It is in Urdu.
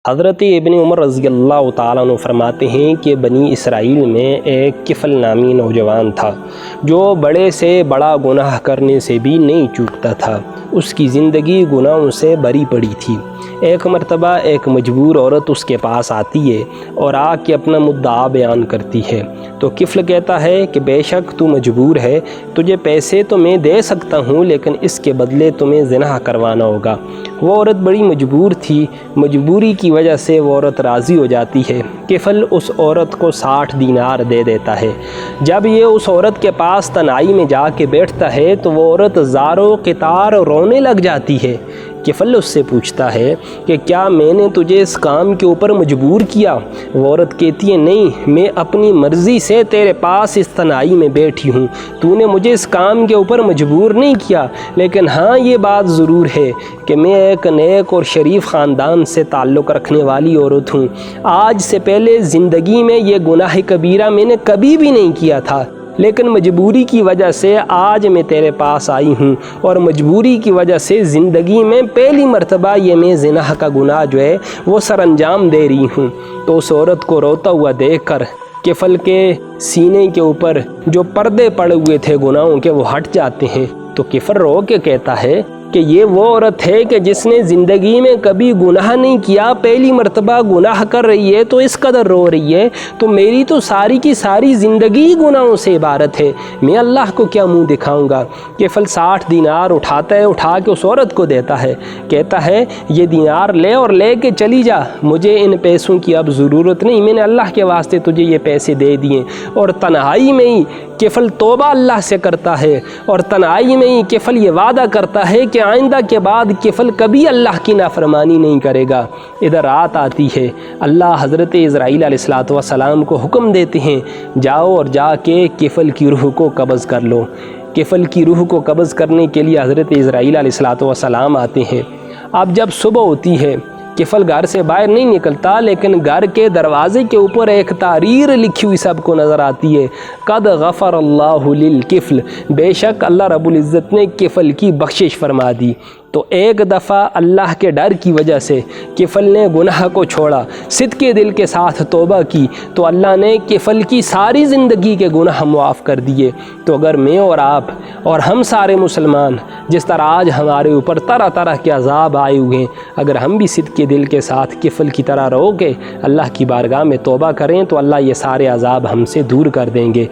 حضرت ابن عمر رضی اللہ تعالیٰ عنہ فرماتے ہیں کہ بنی اسرائیل میں ایک کفل نامی نوجوان تھا جو بڑے سے بڑا گناہ کرنے سے بھی نہیں چوکتا تھا۔ اس کی زندگی گناہوں سے بری پڑی تھی۔ ایک مرتبہ ایک مجبور عورت اس کے پاس آتی ہے اور آ کے اپنا مدعا بیان کرتی ہے، تو کفل کہتا ہے کہ بے شک تو مجبور ہے، تجھے پیسے تو میں دے سکتا ہوں لیکن اس کے بدلے تمہیں زنا کروانا ہوگا۔ وہ عورت بڑی مجبور تھی، مجبوری کی وجہ سے وہ عورت راضی ہو جاتی ہے۔ کفل اس عورت کو 60 دینار دے دیتا ہے۔ جب یہ اس عورت کے پاس تنہائی میں جا کے بیٹھتا ہے تو وہ عورت زارو قطار رونے لگ جاتی ہے۔ کفل اس سے پوچھتا ہے کہ کیا میں نے تجھے اس کام کے اوپر مجبور کیا؟ وہ عورت کہتی ہے نہیں، میں اپنی مرضی سے تیرے پاس اس تنہائی میں بیٹھی ہوں، تو نے مجھے اس کام کے اوپر مجبور نہیں کیا، لیکن ہاں یہ بات ضرور ہے کہ میں ایک نیک اور شریف خاندان سے تعلق رکھنے والی عورت ہوں۔ آج سے پہلے زندگی میں یہ گناہ کبیرہ میں نے کبھی بھی نہیں کیا تھا، لیکن مجبوری کی وجہ سے آج میں تیرے پاس آئی ہوں، اور مجبوری کی وجہ سے زندگی میں پہلی مرتبہ یہ میں زنا کا گناہ جو ہے وہ سر انجام دے رہی ہوں۔ تو اس عورت کو روتا ہوا دیکھ کر کفل کے سینے کے اوپر جو پردے پڑے ہوئے تھے گناہوں کے وہ ہٹ جاتے ہیں۔ تو کفل رو کے کہتا ہے کہ یہ وہ عورت ہے کہ جس نے زندگی میں کبھی گناہ نہیں کیا، پہلی مرتبہ گناہ کر رہی ہے تو اس قدر رو رہی ہے، تو میری تو ساری کی ساری زندگی گناہوں سے عبارت ہے، میں اللہ کو کیا منہ دکھاؤں گا؟ کفل 60 دینار اٹھاتا ہے، اٹھا کے اس عورت کو دیتا ہے، کہتا ہے یہ دینار لے اور لے کے چلی جا، مجھے ان پیسوں کی اب ضرورت نہیں، میں نے اللہ کے واسطے تجھے یہ پیسے دے دیے۔ اور تنہائی میں ہی کفل توبہ اللہ سے کرتا ہے، اور تنہائی میں ہی کفل یہ وعدہ کرتا ہے کہ آئندہ کے بعد کفل کبھی اللہ کی نافرمانی نہیں کرے گا۔ ادھر رات آتی ہے، اللہ حضرت عزرائیل علیہ السلام کو حکم دیتے ہیں جاؤ اور جا کے کفل کی روح کو قبض کر لو۔ کفل کی روح کو قبض کرنے کے لیے حضرت عزرائیل علیہ السلام آتے ہیں۔ اب جب صبح ہوتی ہے، کفل گھر سے باہر نہیں نکلتا، لیکن گھر کے دروازے کے اوپر ایک تحریر لکھی ہوئی سب کو نظر آتی ہے، قد غفر اللہ للکفل، بے شک اللہ رب العزت نے کفل کی بخشش فرما دی۔ تو ایک دفعہ اللہ کے ڈر کی وجہ سے کفل نے گناہ کو چھوڑا، صدقے دل کے ساتھ توبہ کی، تو اللہ نے کفل کی ساری زندگی کے گناہ معاف کر دیے۔ تو اگر میں اور آپ اور ہم سارے مسلمان جس طرح آج ہمارے اوپر طرح طرح کے عذاب آئے ہوئے ہیں، اگر ہم بھی صدقے دل کے ساتھ کفل کی طرح رو کے اللہ کی بارگاہ میں توبہ کریں تو اللہ یہ سارے عذاب ہم سے دور کر دیں گے۔